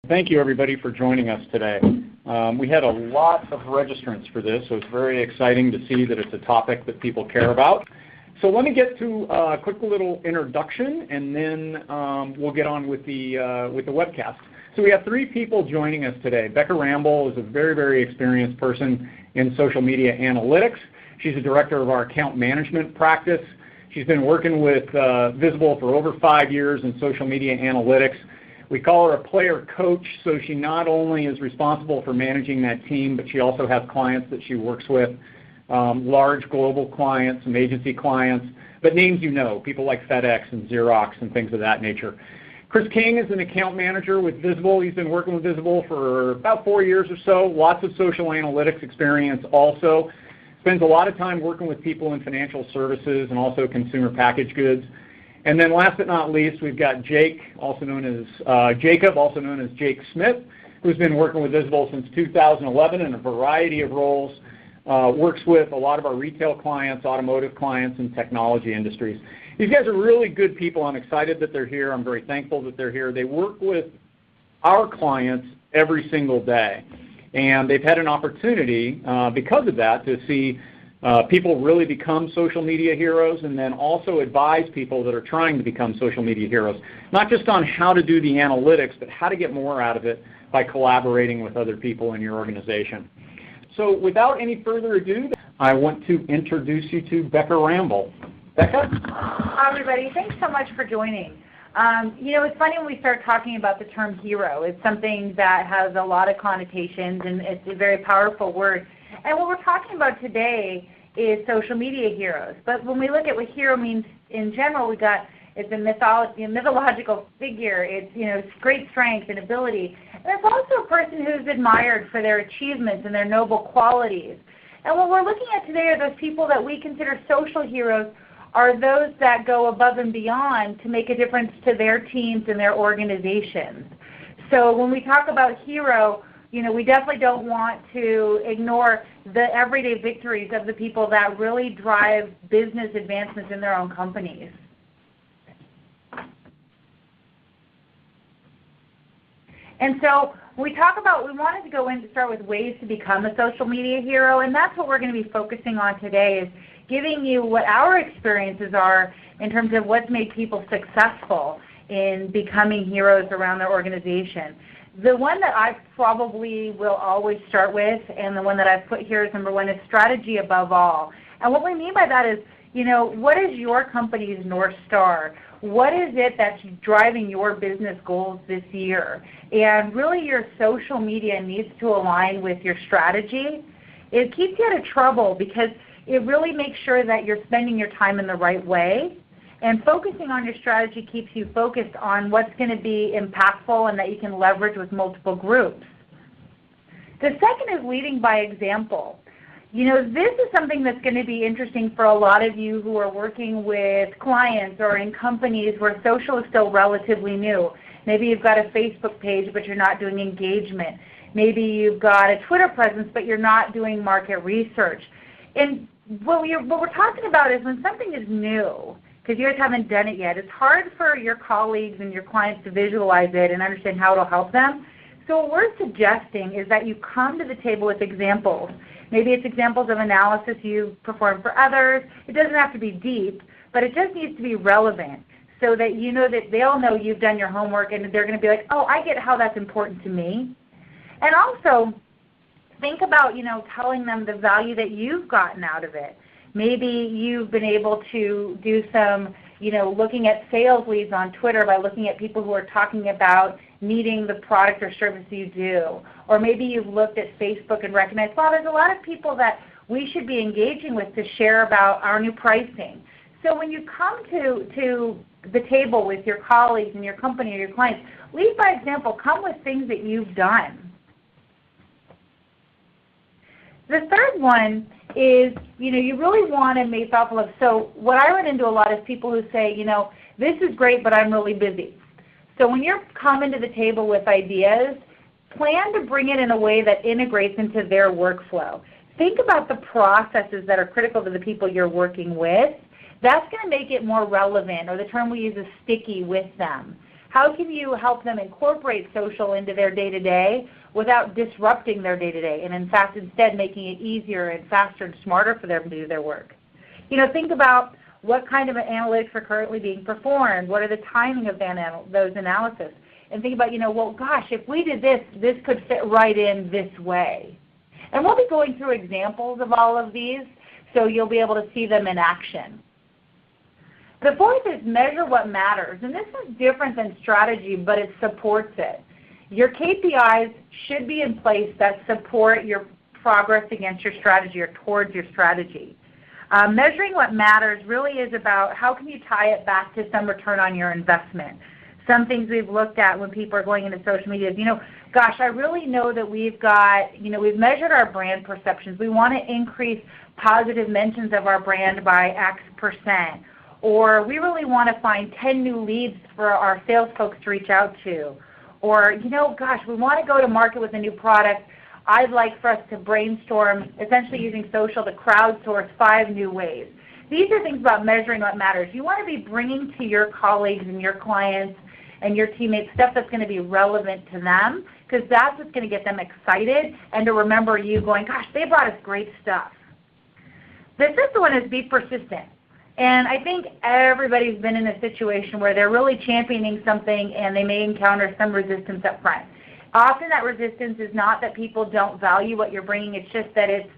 Thank you, everybody, for joining us today. We had a lot of registrants for this, so it's very exciting to see that it's a topic that people care about. So let me get to a quick little introduction, and then we'll get on with the webcast. So we have three people joining us today. Becca Ramble is a very, very experienced person in social media analytics. She's a director of our account management practice. She's been working with Visible for over 5 years in social media analytics. We call her a player coach, so she not only is responsible for managing that team, but she also has clients that she works with, large global clients, some agency clients, but names you know, people like FedEx and Xerox and things of that nature. Chris King is an account manager with Visible. He's been working with Visible for about 4 years or so, lots of social analytics experience also. Spends a lot of time working with people in financial services and also consumer packaged goods. And then last but not least, we've got Jacob, also known as Jake Smith, who's been working with Visible since 2011 in a variety of roles, works with a lot of our retail clients, automotive clients, and technology industries. These guys are really good people. I'm excited that they're here. I'm very thankful that they're here. They work with our clients every single day. And they've had an opportunity, because of that, to see people really become social media heroes, and then also advise people that are trying to become social media heroes, not just on how to do the analytics, but how to get more out of it by collaborating with other people in your organization. So without any further ado, I want to introduce you to Becca Ramble. Becca? Hi, everybody. Thanks so much for joining. You know, it's funny when we start talking about the term hero. It's something that has a lot of connotations, and it's a very powerful word. And what we're talking about today is social media heroes. But when we look at what hero means in general, it's a mythological figure. It's great strength and ability. And it's also a person who's admired for their achievements and their noble qualities. And what we're looking at today are those people that we consider social heroes, are those that go above and beyond to make a difference to their teams and their organizations. So when we talk about hero, we definitely don't want to ignore the everyday victories of the people that really drive business advancements in their own companies. And so we wanted to go in to start with ways to become a social media hero, and that's what we're going to be focusing on today, is giving you what our experiences are in terms of what's made people successful in becoming heroes around their organization. The one that I probably will always start with, and the one that I've put here as number one, is strategy above all. And what we mean by that is, what is your company's North Star? What is it that's driving your business goals this year? And really your social media needs to align with your strategy. It keeps you out of trouble because it really makes sure that you're spending your time in the right way. And focusing on your strategy keeps you focused on what's going to be impactful and that you can leverage with multiple groups. The second is leading by example. This is something that's going to be interesting for a lot of you who are working with clients or in companies where social is still relatively new. Maybe you've got a Facebook page, but you're not doing engagement. Maybe you've got a Twitter presence, but you're not doing market research. And what we're talking about is when something is new, because you guys haven't done it yet, it's hard for your colleagues and your clients to visualize it and understand how it will help them. So what we're suggesting is that you come to the table with examples. Maybe it's examples of analysis you've performed for others. It doesn't have to be deep, but it just needs to be relevant so that that they'll know you've done your homework, and they're going to be like, oh, I get how that's important to me. And also, think about, telling them the value that you've gotten out of it. Maybe you've been able to do some, looking at sales leads on Twitter by looking at people who are talking about needing the product or service you do. Or maybe you've looked at Facebook and recognized, well, there's a lot of people that we should be engaging with to share about our new pricing. So when you come to the table with your colleagues and your company or your clients, lead by example. Come with things that you've done. The third one is, you really want to make thoughtful of. So what I run into a lot is people who say, this is great, but I'm really busy. So when you're coming to the table with ideas, plan to bring it in a way that integrates into their workflow. Think about the processes that are critical to the people you're working with. That's going to make it more relevant, or the term we use is sticky with them. How can you help them incorporate social into their day-to-day without disrupting their day-to-day, and in fact instead making it easier and faster and smarter for them to do their work? Think about what kind of analytics are currently being performed, what are the timing of those analysis, and think about, well, gosh, if we did this, this could fit right in this way. And we'll be going through examples of all of these, so you'll be able to see them in action. The fourth is measure what matters, and this is different than strategy, but it supports it. Your KPIs should be in place that support your progress against your strategy or towards your strategy. Measuring what matters really is about how can you tie it back to some return on your investment. Some things we've looked at when people are going into social media is, gosh, I really know that we've measured our brand perceptions. We want to increase positive mentions of our brand by X%. Or we really want to find 10 new leads for our sales folks to reach out to. Or, gosh, we want to go to market with a new product. I'd like for us to brainstorm, essentially using social to crowdsource 5 new ways. These are things about measuring what matters. You want to be bringing to your colleagues and your clients and your teammates stuff that's going to be relevant to them, because that's what's going to get them excited and to remember you going, gosh, they brought us great stuff. The fifth one is be persistent. And I think everybody's been in a situation where they're really championing something and they may encounter some resistance up front. Often that resistance is not that people don't value what you're bringing, it's just that it's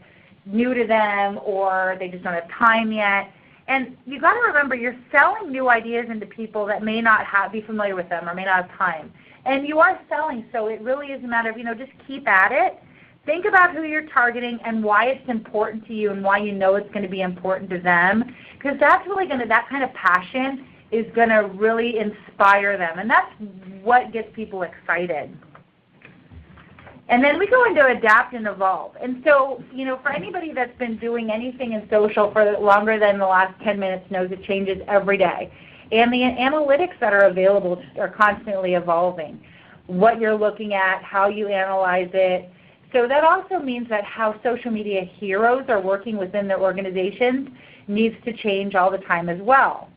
new to them or they just don't have time yet. And you've got to remember you're selling new ideas into people that may not be familiar with them or may not have time. And you are selling, so it really is a matter of, just keep at it. Think about who you're targeting and why it's important to you and why you know it's going to be important to them, because that's really that kind of passion is going to really inspire them, and that's what gets people excited. And then we go into adapt and evolve. And so, for anybody that's been doing anything in social for longer than the last 10 minutes knows it changes every day. And the analytics that are available are constantly evolving. What you're looking at, how you analyze it. So that also means that how social media heroes are working within their organizations needs to change all the time as well.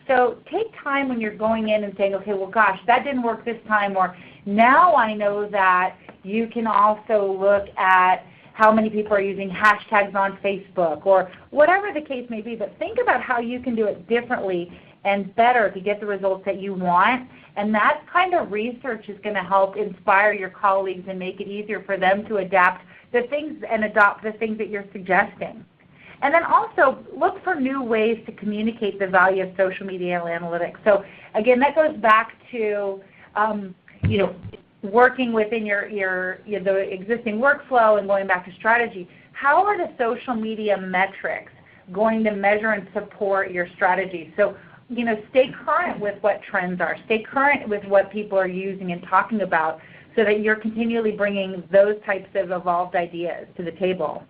So take time when you're going in and saying, okay, well, gosh, that didn't work this time, or now I know that you can also look at how many people are using hashtags on Facebook, or whatever the case may be, but think about how you can do it differently and better to get the results that you want. And that kind of research is going to help inspire your colleagues and make it easier for them to adapt the things and adopt the things that you're suggesting. And then also look for new ways to communicate the value of social media analytics. So again, that goes back to working within the existing workflow and going back to strategy. How are the social media metrics going to measure and support your strategy? So stay current with what trends are. Stay current with what people are using and talking about so that you're continually bringing those types of evolved ideas to the table.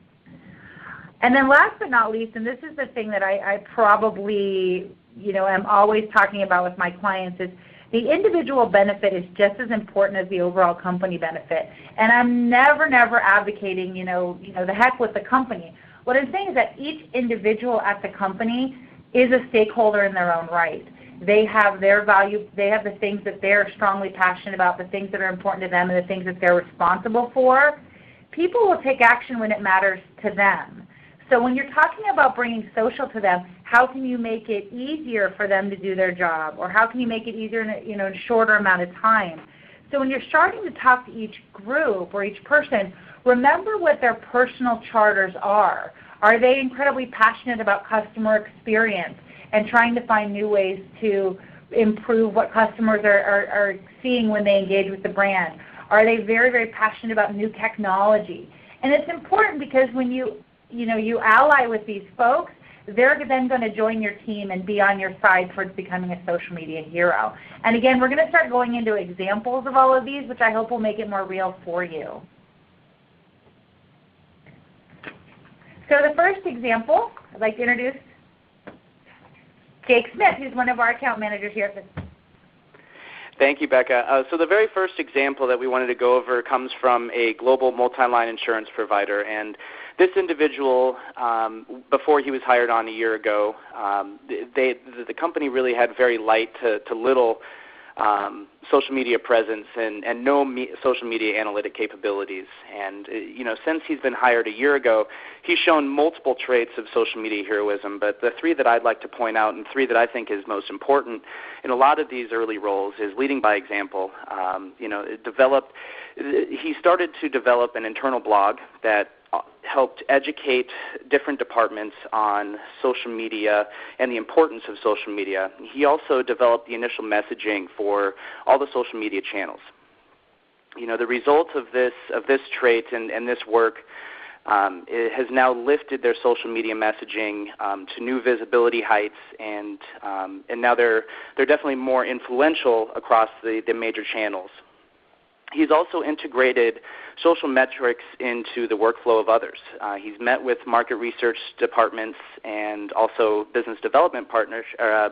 And then last but not least, and this is the thing that I probably am always talking about with my clients, is the individual benefit is just as important as the overall company benefit. And I'm never advocating, the heck with the company. What I'm saying is that each individual at the company is a stakeholder in their own right. They have their value, they have the things that they're strongly passionate about, the things that are important to them, and the things that they're responsible for. People will take action when it matters to them. So when you're talking about bringing social to them, how can you make it easier for them to do their job? Or how can you make it easier in a shorter amount of time? So when you're starting to talk to each group or each person, remember what their personal charters are. Are they incredibly passionate about customer experience and trying to find new ways to improve what customers are seeing when they engage with the brand? Are they very passionate about new technology? And it's important because when you ally with these folks, they're then going to join your team and be on your side towards becoming a social media hero. And again, we're going to start going into examples of all of these, which I hope will make it more real for you. So the first example, I'd like to introduce Jake Smith, who's one of our account managers here at this. Thank you, Becca. So the very first example that we wanted to go over comes from a global multi-line insurance provider. And this individual, before he was hired on a year ago, the company really had very light to little social media presence and no social media analytic capabilities. And since he's been hired a year ago, he's shown multiple traits of social media heroism. But the three that I'd like to point out, and three that I think is most important in a lot of these early roles, is leading by example. He started to develop an internal blog that helped educate different departments on social media and the importance of social media. He also developed the initial messaging for all the social media channels. The result of this trait and this work it has now lifted their social media messaging to new visibility heights, and now they're definitely more influential across the major channels. He's also integrated social metrics into the workflow of others. He's met with market research departments and also business development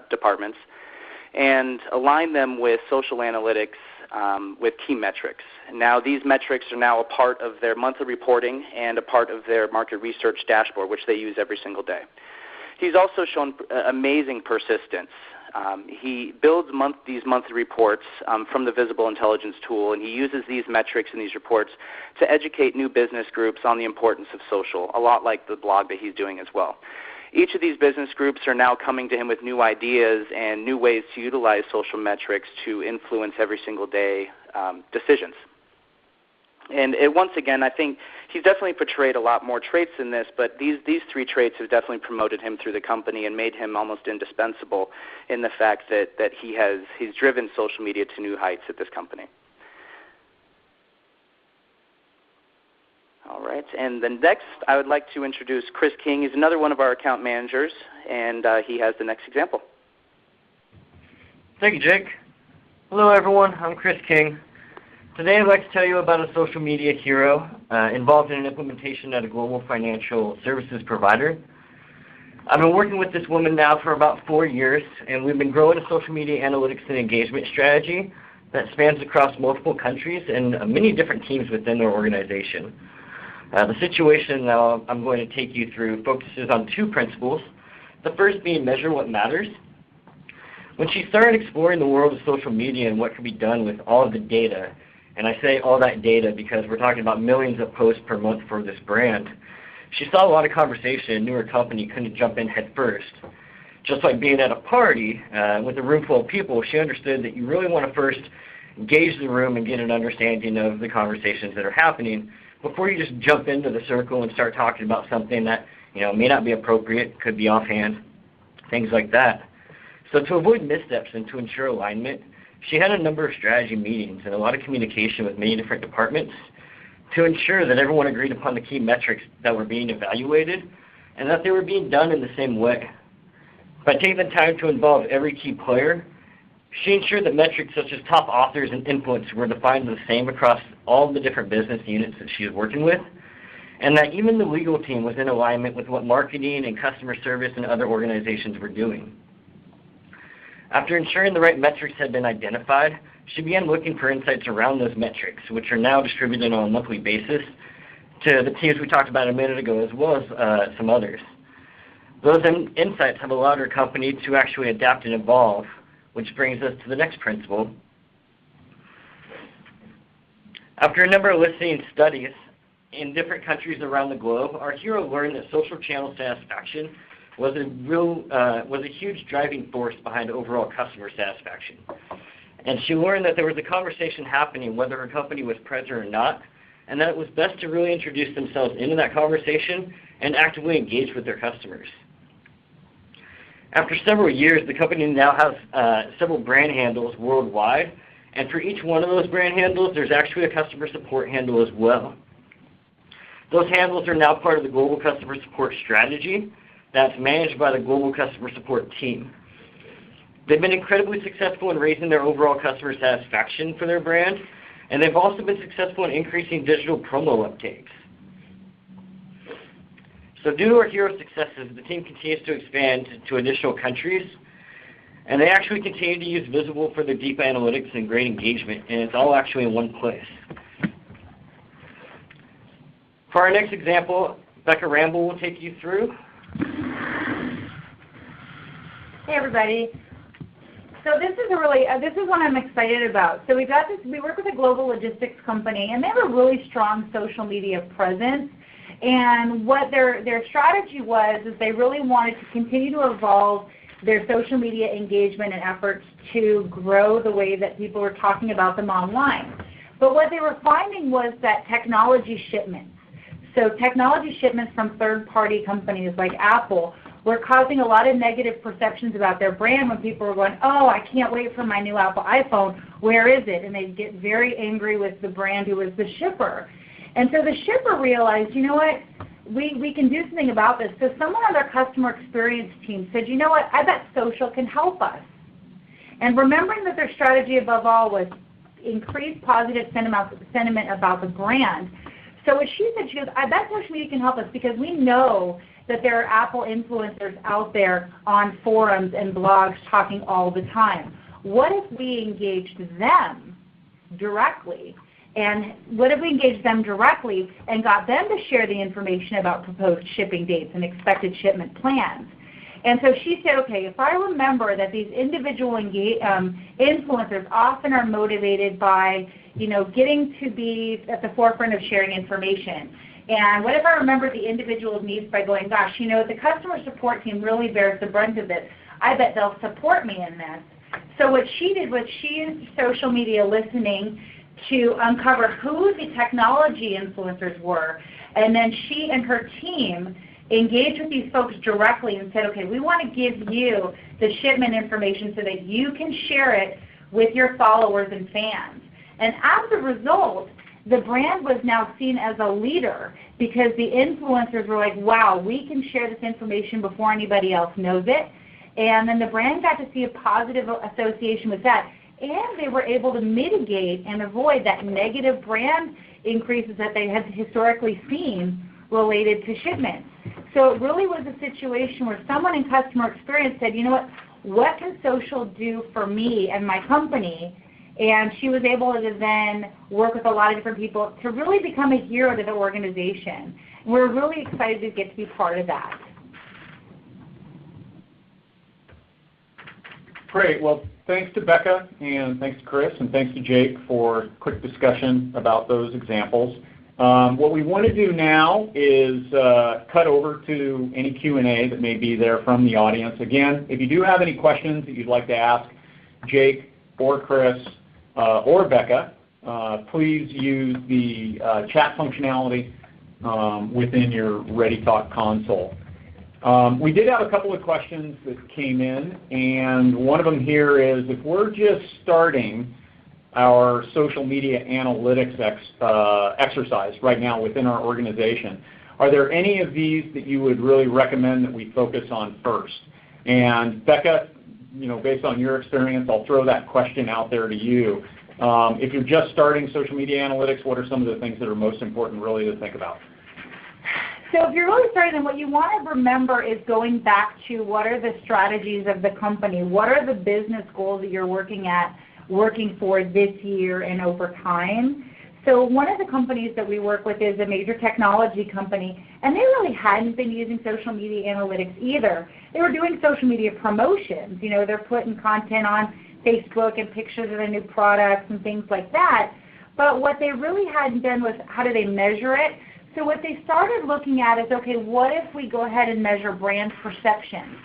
departments and aligned them with social analytics with key metrics. Now these metrics are now a part of their monthly reporting and a part of their market research dashboard, which they use every single day. He's also shown amazing persistence. He builds these monthly reports from the Visible Intelligence tool, and he uses these metrics and these reports to educate new business groups on the importance of social, a lot like the blog that he's doing as well. Each of these business groups are now coming to him with new ideas and new ways to utilize social metrics to influence every single day decisions. And once again, I think he's definitely portrayed a lot more traits than this, but these three traits have definitely promoted him through the company and made him almost indispensable in the fact that he's driven social media to new heights at this company. All right, and then next I would like to introduce Chris King. He's another one of our account managers, and he has the next example. Thank you, Jake. Hello, everyone. I'm Chris King. Today I'd like to tell you about a social media hero involved in an implementation at a global financial services provider. I've been working with this woman now for about 4 years, and we've been growing a social media analytics and engagement strategy that spans across multiple countries and many different teams within their organization. The situation now I'm going to take you through focuses on two principles, the first being measure what matters. When she started exploring the world of social media and what could be done with all of the data, and I say all that data because we're talking about millions of posts per month for this brand, she saw a lot of conversation and knew her company couldn't jump in head first. Just like being at a party with a room full of people, she understood that you really want to first engage the room and get an understanding of the conversations that are happening before you just jump into the circle and start talking about something that may not be appropriate, could be offhand, things like that. So to avoid missteps and to ensure alignment, she had a number of strategy meetings and a lot of communication with many different departments to ensure that everyone agreed upon the key metrics that were being evaluated and that they were being done in the same way. By taking the time to involve every key player, she ensured that metrics such as top authors and influence were defined the same across all the different business units that she was working with, and that even the legal team was in alignment with what marketing and customer service and other organizations were doing. After ensuring the right metrics had been identified, she began looking for insights around those metrics, which are now distributed on a monthly basis to the teams we talked about a minute ago, as well as some others. Those insights have allowed her company to actually adapt and evolve, which brings us to the next principle. After a number of listening studies in different countries around the globe, our hero learned that social channel satisfaction was a huge driving force behind overall customer satisfaction. And she learned that there was a conversation happening whether her company was present or not, and that it was best to really introduce themselves into that conversation and actively engage with their customers. After several years, the company now has several brand handles worldwide, and for each one of those brand handles, there's actually a customer support handle as well. Those handles are now part of the global customer support strategy that's managed by the global customer support team. They've been incredibly successful in raising their overall customer satisfaction for their brand, and they've also been successful in increasing digital promo uptakes. So due to our hero successes, the team continues to expand to additional countries, and they actually continue to use Visible for their deep analytics and great engagement, and it's all actually in one place. For our next example, Becca Ramble will take you through. Hey everybody. So this is one I'm excited about. So we work with a global logistics company, and they have a really strong social media presence. And what their strategy was is they really wanted to continue to evolve their social media engagement and efforts to grow the way that people were talking about them online. But what they were finding was that technology shipments, so technology shipments from third-party companies like Apple, were causing a lot of negative perceptions about their brand when people were going, oh, I can't wait for my new Apple iPhone, where is it? And they'd get very angry with the brand who was the shipper. And so the shipper realized, you know what, we can do something about this. So someone on their customer experience team said, you know what, I bet social can help us. And remembering that their strategy above all was increase positive sentiment about the brand. So what she said, she goes, I bet social media can help us because we know that there are Apple influencers out there on forums and blogs talking all the time. What if we engaged them directly? And what if we engaged them directly and got them to share the information about proposed shipping dates and expected shipment plans? And so she said, okay, if I remember that these individual influencers often are motivated by, getting to be at the forefront of sharing information. And what if I remember the individual's needs by going, gosh, the customer support team really bears the brunt of this. I bet they'll support me in this. So what she did was she used social media listening to uncover who the technology influencers were. And then she and her team engaged with these folks directly and said, okay, we want to give you the shipment information so that you can share it with your followers and fans. And as a result, the brand was now seen as a leader because the influencers were like, wow, we can share this information before anybody else knows it. And then the brand got to see a positive association with that. And they were able to mitigate and avoid that negative brand increases that they had historically seen related to shipments. So it really was a situation where someone in customer experience said, you know what can social do for me and my company? And she was able to then work with a lot of different people to really become a hero to the organization. We're really excited to get to be part of that. Great. Well, thanks to Becca, and thanks to Chris, and thanks to Jake for a quick discussion about those examples. What we want to do now is cut over to any Q&A that may be there from the audience. Again, if you do have any questions that you'd like to ask Jake or Chris or Becca, please use the chat functionality within your ReadyTalk console. We did have a couple of questions that came in, and one of them here is, if we're just starting our social media analytics exercise right now within our organization, are there any of these that you would really recommend that we focus on first? And Becca, based on your experience, I'll throw that question out there to you. If you're just starting social media analytics, what are some of the things that are most important really to think about? So if you're really starting, then what you want to remember is going back to what are the strategies of the company, what are the business goals that you're working for this year and over time. So one of the companies that we work with is a major technology company, and they really hadn't been using social media analytics either. They were doing social media promotions. They're putting content on Facebook and pictures of their new products and things like that. But what they really hadn't done was how do they measure it? So what they started looking at is, okay, what if we go ahead and measure brand perception?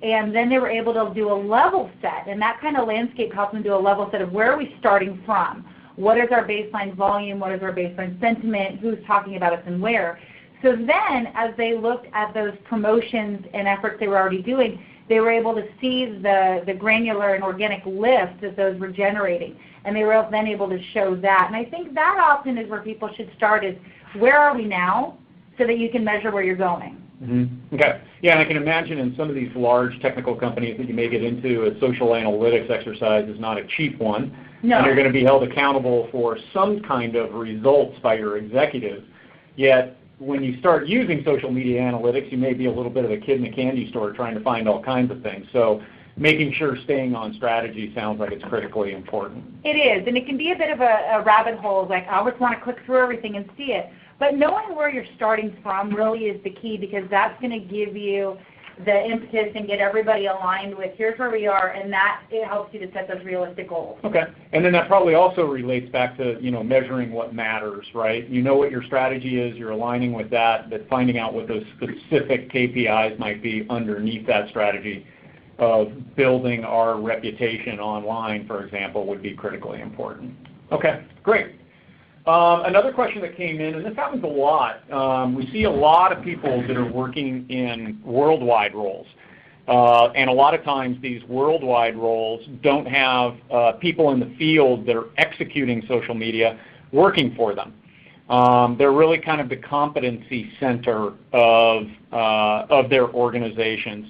And then they were able to do a level set, and that kind of landscape helped them do a level set of where are we starting from? What is our baseline volume? What is our baseline sentiment? Who's talking about us and where? So then as they looked at those promotions and efforts they were already doing, they were able to see the granular and organic lift that those were generating. And they were then able to show that. And I think that often is where people should start is, where are we now, so that you can measure where you're going. Mm-hmm. Okay. Yeah, and I can imagine in some of these large technical companies that you may get into, a social analytics exercise is not a cheap one. No. And you're going to be held accountable for some kind of results by your executives. Yet when you start using social media analytics, you may be a little bit of a kid in a candy store trying to find all kinds of things. So making sure staying on strategy sounds like it's critically important. It is, and it can be a bit of a rabbit hole, like I always want to click through everything and see it. But knowing where you're starting from really is the key, because that's going to give you the impetus and get everybody aligned with here's where we are, and that it helps you to set those realistic goals. Okay, and then that probably also relates back to measuring what matters, right? You know what your strategy is, you're aligning with that, but finding out what those specific KPIs might be underneath that strategy of building our reputation online, for example, would be critically important. Okay, great. Another question that came in, and this happens a lot, we see a lot of people that are working in worldwide roles. And a lot of times these worldwide roles don't have people in the field that are executing social media working for them. They're really kind of the competency center of their organizations.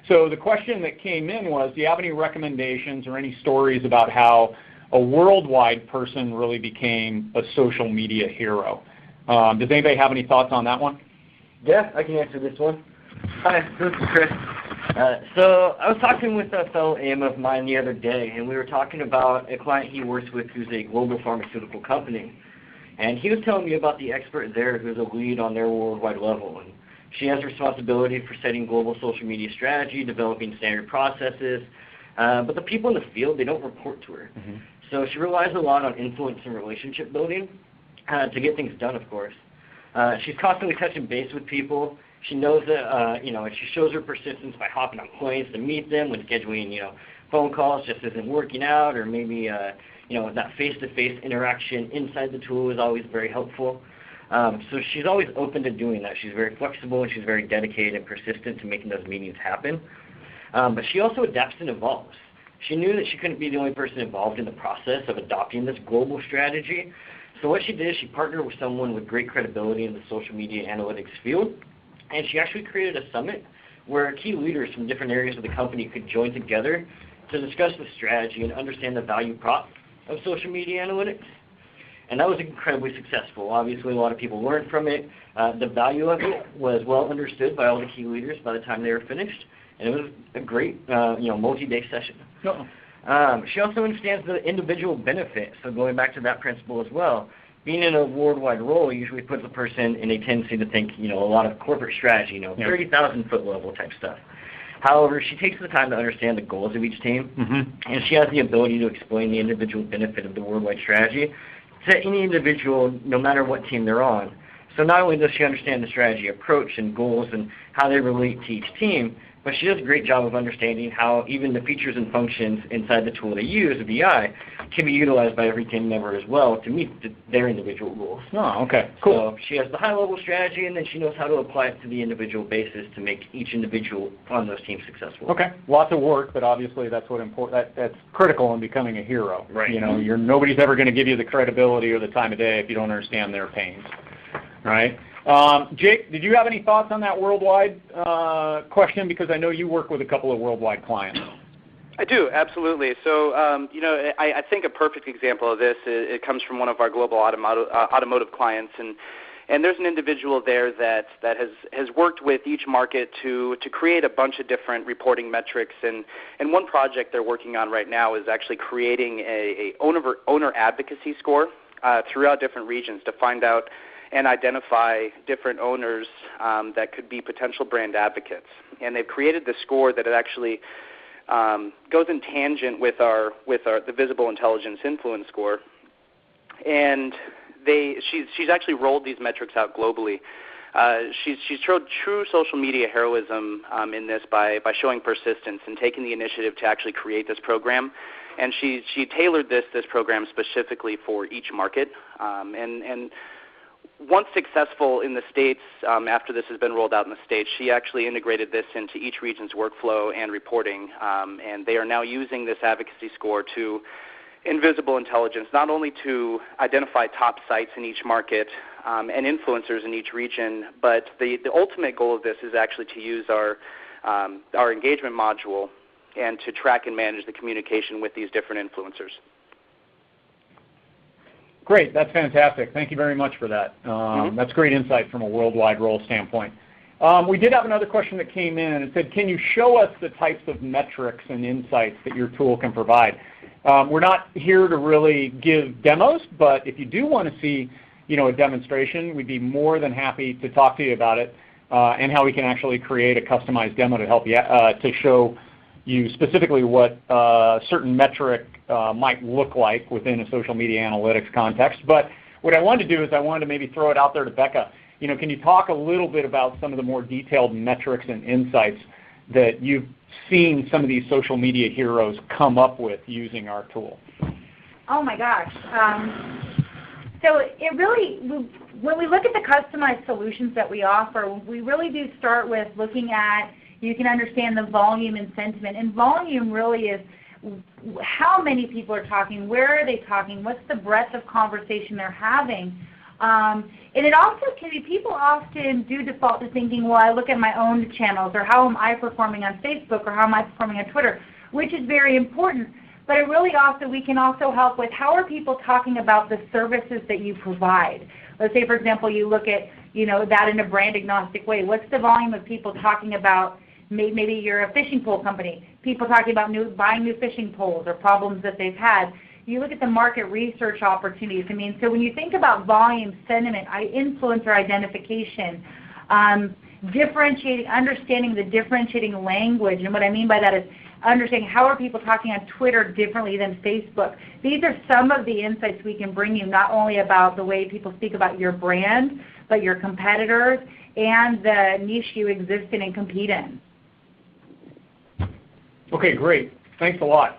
So the question that came in was, do you have any recommendations or any stories about how a worldwide person really became a social media hero? Does anybody have any thoughts on that one? Yeah, I can answer this one. Hi, this is Chris. So I was talking with a fellow AM of mine the other day, and we were talking about a client he works with who's a global pharmaceutical company. And he was telling me about the expert there who's a lead on their worldwide level. And she has responsibility for setting global social media strategy, developing standard processes, but the people in the field, they don't report to her. Mm-hmm. So she relies a lot on influence and relationship building to get things done, of course. She's constantly touching base with people. She knows that, and she shows her persistence by hopping on planes to meet them when scheduling, phone calls just isn't working out, or maybe, that face-to-face interaction inside the tool is always very helpful. So she's always open to doing that. She's very flexible, and she's very dedicated and persistent to making those meetings happen. But she also adapts and evolves. She knew that she couldn't be the only person involved in the process of adopting this global strategy. So what she did is she partnered with someone with great credibility in the social media analytics field, and she actually created a summit where key leaders from different areas of the company could join together to discuss the strategy and understand the value prop of social media analytics. And that was incredibly successful. Obviously, a lot of people learned from it. The value of it was well understood by all the key leaders by the time they were finished. And it was a great, multi-day session. She also understands the individual benefit. So going back to that principle as well, being in a worldwide role usually puts a person in a tendency to think, a lot of corporate strategy, 30,000-foot level type stuff. However, she takes the time to understand the goals of each team, and she has the ability to explain the individual benefit of the worldwide strategy to any individual, no matter what team they're on. So not only does she understand the strategy approach and goals and how they relate to each team, but she does a great job of understanding how even the features and functions inside the tool they use, the BI, can be utilized by every team member as well to meet their individual goals. Oh, okay, cool. So she has the high-level strategy, and then she knows how to apply it to the individual basis to make each individual on those teams successful. Okay, lots of work, but obviously that's that's critical in becoming a hero. Right. Nobody's ever going to give you the credibility or the time of day if you don't understand their pains, right? Jake, did you have any thoughts on that worldwide question? Because I know you work with a couple of worldwide clients. I do, absolutely. So, I think a perfect example of this, it comes from one of our global automotive clients, and there's an individual there that has worked with each market to create a bunch of different reporting metrics, and one project they're working on right now is actually creating a owner advocacy score throughout different regions to find out and identify different owners that could be potential brand advocates. And they've created this score that it actually goes in tangent with the Visible Intelligence Influence Score. And she's actually rolled these metrics out globally. She's showed true social media heroism in this by showing persistence and taking the initiative to actually create this program. And she tailored this program specifically for each market. And once successful in the States, after this has been rolled out in the States, she actually integrated this into each region's workflow and reporting, and they are now using this advocacy score to Visible Intelligence, not only to identify top sites in each market and influencers in each region, but the ultimate goal of this is actually to use our engagement module and to track and manage the communication with these different influencers. Great, that's fantastic. Thank you very much for that. That's great insight from a worldwide role standpoint. We did have another question that came in, and it said, can you show us the types of metrics and insights that your tool can provide? We're not here to really give demos, but if you do want to see a demonstration, we'd be more than happy to talk to you about it. and how we can actually create a customized demo to help you to show you specifically what a certain metric might look like within a social media analytics context. But what I wanted to do is I wanted to maybe throw it out there to Becca. Can you talk a little bit about some of the more detailed metrics and insights that you've seen some of these social media heroes come up with using our tool? Oh my gosh. So it really, when we look at the customized solutions that we offer, we really do start with looking at, you can understand the volume and sentiment. And volume really is how many people are talking, where are they talking, what's the breadth of conversation they're having. And it also can be, people often do default to thinking, well, I look at my own channels, or how am I performing on Facebook, or how am I performing on Twitter, which is very important. But it really also, we can also help with how are people talking about the services that you provide. Let's say, for example, you look at that in a brand agnostic way. What's the volume of people talking about, maybe you're a fishing pole company, people talking about buying new fishing poles or problems that they've had. You look at the market research opportunities. So when you think about volume, sentiment, influencer identification, differentiating, understanding the differentiating language, and what I mean by that is understanding how are people talking on Twitter differently than Facebook. These are some of the insights we can bring you, not only about the way people speak about your brand, but your competitors and the niche you exist in and compete in. Okay, great. Thanks a lot.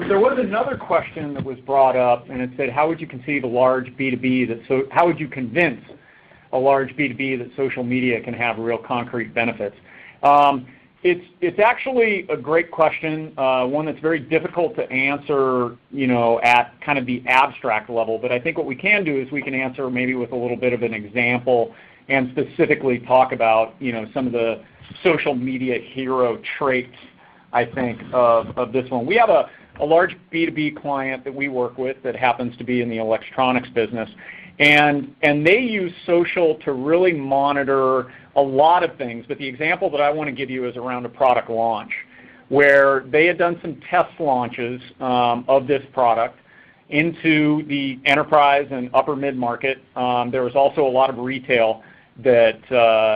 There was another question that was brought up, and it said, how would you conceive a large B2B how would you convince a large B2B that social media can have real concrete benefits? It's actually a great question, one that's very difficult to answer, at kind of the abstract level. But I think what we can do is we can answer maybe with a little bit of an example and specifically talk about, some of the social media hero traits, I think, of this one. We have a large B2B client that we work with that happens to be in the electronics business. And they use social to really monitor a lot of things. But the example that I want to give you is around a product launch, where they had done some test launches of this product into the enterprise and upper mid-market. There was also a lot of retail that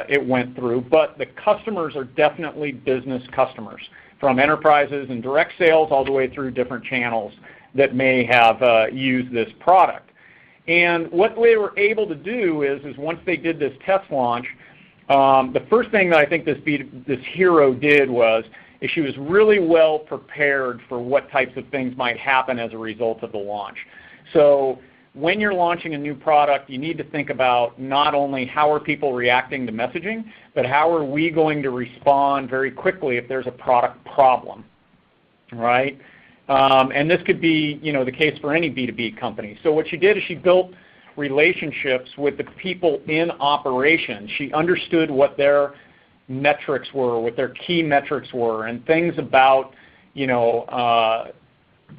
it went through. But the customers are definitely business customers, from enterprises and direct sales all the way through different channels that may have used this product. And what they were able to do is once they did this test launch, the first thing that I think this hero did was she was really well prepared for what types of things might happen as a result of the launch. So when you're launching a new product, you need to think about not only how are people reacting to messaging, but how are we going to respond very quickly if there's a product problem, right? And this could be, the case for any B2B company. So what she did is she built relationships with the people in operations. She understood what their metrics were, what their key metrics were, and things about,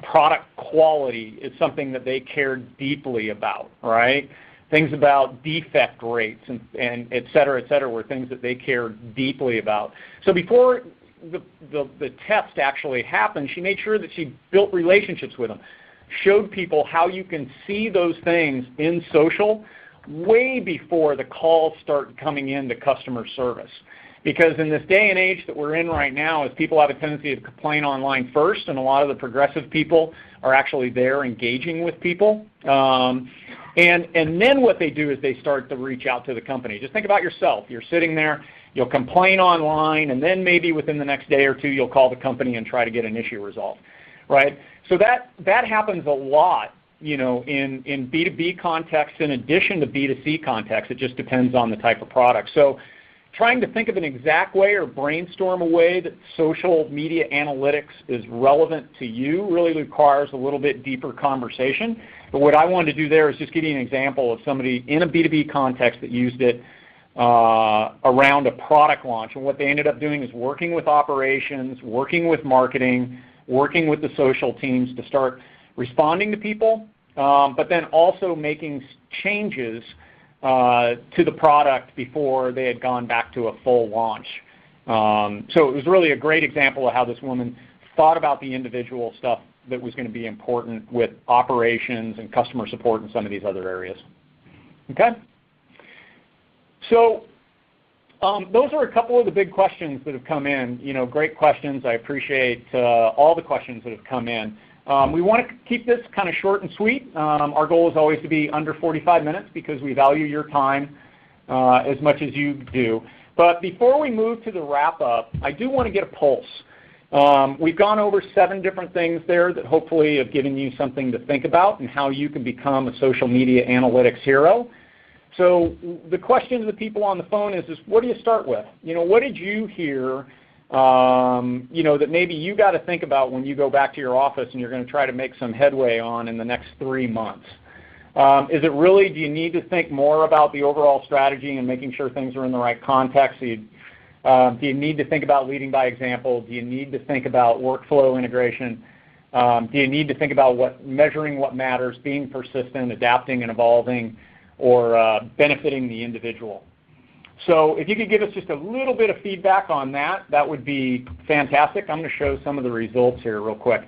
product quality is something that they cared deeply about, right? Things about defect rates and et cetera, were things that they cared deeply about. So before the test actually happened, she made sure that she built relationships with them, showed people how you can see those things in social way before the calls start coming in to customer service. Because in this day and age that we're in right now, is people have a tendency to complain online first, and a lot of the progressive people are actually there engaging with people. And then what they do is they start to reach out to the company. Just think about yourself. You're sitting there, you'll complain online, and then maybe within the next day or two you'll call the company and try to get an issue resolved, right? So that happens a lot, in B2B context in addition to B2C context. It just depends on the type of product. So trying to think of an exact way or brainstorm a way that social media analytics is relevant to you really requires a little bit deeper conversation. But what I wanted to do there is just give you an example of somebody in a B2B context that used it around a product launch. And what they ended up doing is working with operations, working with marketing, working with the social teams to start responding to people, but then also making changes to the product before they had gone back to a full launch. So it was really a great example of how this woman thought about the individual stuff that was going to be important with operations and customer support and some of these other areas. Okay? So Those are a couple of the big questions that have come in. Great questions. I appreciate all the questions that have come in. We want to keep this kind of short and sweet. Our goal is always to be under 45 minutes because we value your time as much as you do. But before we move to the wrap-up, I do want to get a pulse. We've gone over 7 different things there that hopefully have given you something to think about and how you can become a social media analytics hero. So the question to the people on the phone is what do you start with? What did you hear that maybe you got to think about when you go back to your office and you're going to try to make some headway on in the next 3 months? Is it really, do you need to think more about the overall strategy and making sure things are in the right context? Do you need to think about leading by example? Do you need to think about workflow integration? Do you need to think about measuring what matters, being persistent, adapting and evolving, or benefiting the individual? So if you could give us just a little bit of feedback on that, that would be fantastic. I'm going to show some of the results here real quick.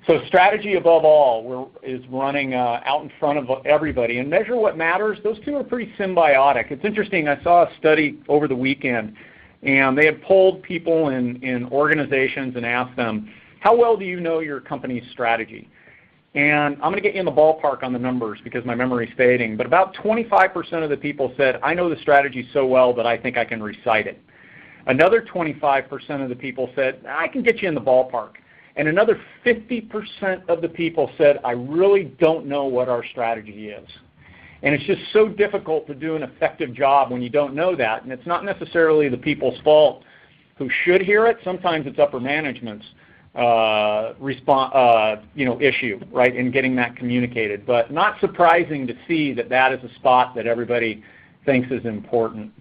So strategy above all is running out in front of everybody. And measure what matters, those two are pretty symbiotic. It's interesting, I saw a study over the weekend, and they had polled people in organizations and asked them, how well do you know your company's strategy? And I'm going to get you in the ballpark on the numbers because my memory's fading, but about 25% of the people said, I know the strategy so well that I think I can recite it. Another 25% of the people said, I can get you in the ballpark. And another 50% of the people said, I really don't know what our strategy is. And it's just so difficult to do an effective job when you don't know that. And it's not necessarily the people's fault who should hear it. Sometimes it's upper management's issue, right, in getting that communicated. But not surprising to see that that is a spot that everybody thinks is important.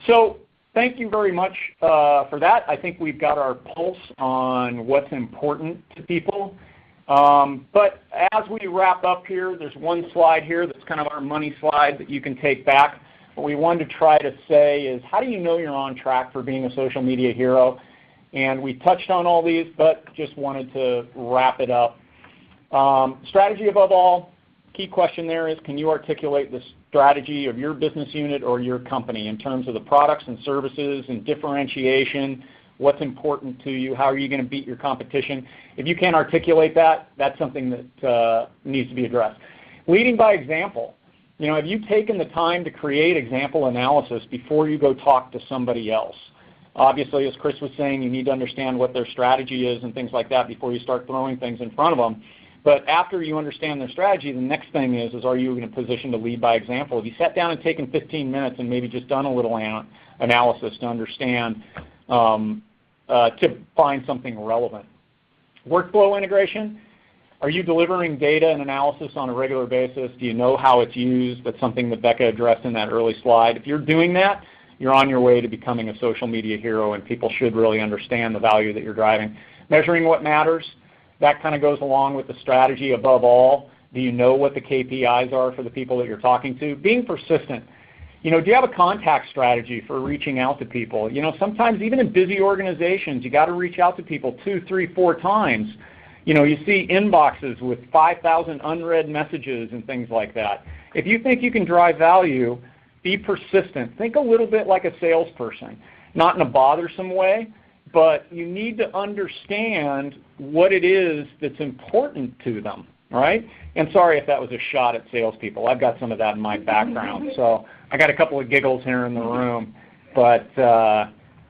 So thank you very much for that. I think we've got our pulse on what's important to people. But as we wrap up here, there's one slide here that's kind of our money slide that you can take back. What we wanted to try to say is, how do you know you're on track for being a social media hero? And we touched on all these, but just wanted to wrap it up. Strategy above all, key question there is, can you articulate the strategy of your business unit or your company in terms of the products and services and differentiation, what's important to you, how are you going to beat your competition? If you can't articulate that, that's something that needs to be addressed. Leading by example. Have you taken the time to create example analysis before you go talk to somebody else? Obviously, as Chris was saying, you need to understand what their strategy is and things like that before you start throwing things in front of them. But after you understand their strategy, the next thing is are you in a position to lead by example? Have you sat down and taken 15 minutes and maybe just done a little analysis to understand, to find something relevant? Workflow integration. Are you delivering data and analysis on a regular basis? Do you know how it's used? That's something that Becca addressed in that early slide. If you're doing that, you're on your way to becoming a social media hero, and people should really understand the value that you're driving. Measuring what matters, that kind of goes along with the strategy above all. Do you know what the KPIs are for the people that you're talking to? Being persistent. Do you have a contact strategy for reaching out to people? Sometimes even in busy organizations, you got to reach out to people 2, 3, 4 times. You see inboxes with 5,000 unread messages and things like that. If you think you can drive value, be persistent. Think a little bit like a salesperson, not in a bothersome way, but you need to understand what it is that's important to them, right? And sorry if that was a shot at salespeople. I've got some of that in my background, so I got a couple of giggles here in the room. But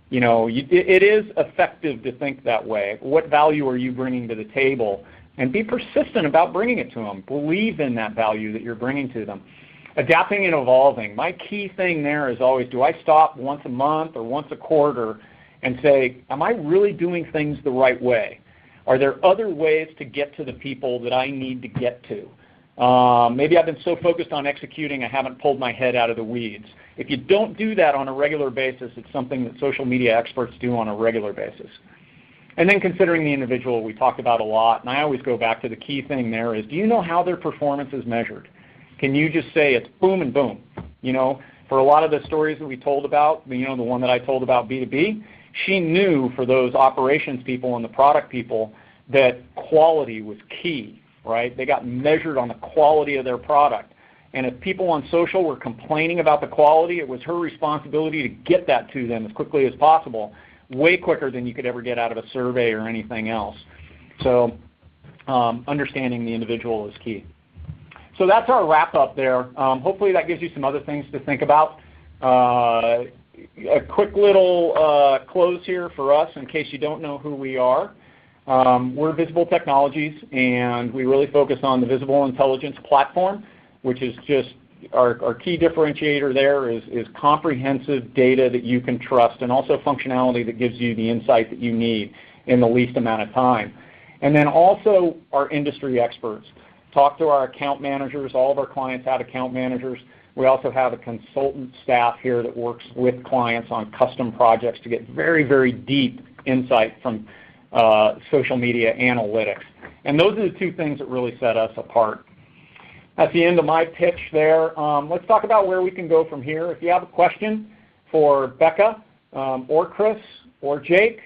it is effective to think that way. What value are you bringing to the table? And be persistent about bringing it to them. Believe in that value that you're bringing to them. Adapting and evolving. My key thing there is always, do I stop once a month or once a quarter and say, am I really doing things the right way? Are there other ways to get to the people that I need to get to? Maybe I've been so focused on executing I haven't pulled my head out of the weeds. If you don't do that on a regular basis, it's something that social media experts do on a regular basis. And then considering the individual, we talked about a lot, and I always go back to the key thing there is, do you know how their performance is measured? Can you just say it's boom and boom? For a lot of the stories that we told about, the one that I told about B2B, she knew for those operations people and the product people that quality was key, right? They got measured on the quality of their product. And if people on social were complaining about the quality, it was her responsibility to get that to them as quickly as possible, way quicker than you could ever get out of a survey or anything else. So understanding the individual is key. So that's our wrap-up there. Hopefully that gives you some other things to think about. A quick little close here for us in case you don't know who we are. We're Visible Technologies, and we really focus on the Visible Intelligence Platform, which is just our key differentiator there is comprehensive data that you can trust, and also functionality that gives you the insight that you need in the least amount of time. And then also our industry experts. Talk to our account managers. All of our clients have account managers. We also have a consultant staff here that works with clients on custom projects to get very, very deep insight from social media analytics. And those are the two things that really set us apart. That's the end of my pitch there. Let's talk about where we can go from here. If you have a question for Becca or Chris or Jake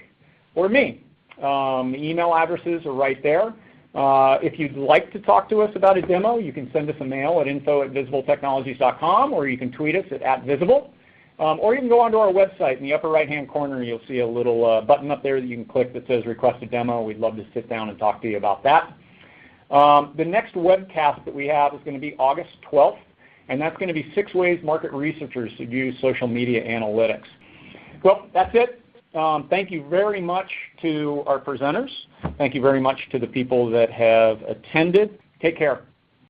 or me, the email addresses are right there. If you'd like to talk to us about a demo, you can send us a mail at info@visibletechnologies.com, or you can tweet us at @visible. Or you can go onto our website. In the upper right-hand corner, you'll see a little button up there that you can click that says Request a Demo. We'd love to sit down and talk to you about that. The next webcast that we have is going to be August 12th, and that's going to be 6 ways market researchers should use social media analytics. Well, that's it. Thank you very much to our presenters. Thank you very much to the people that have attended. Take care.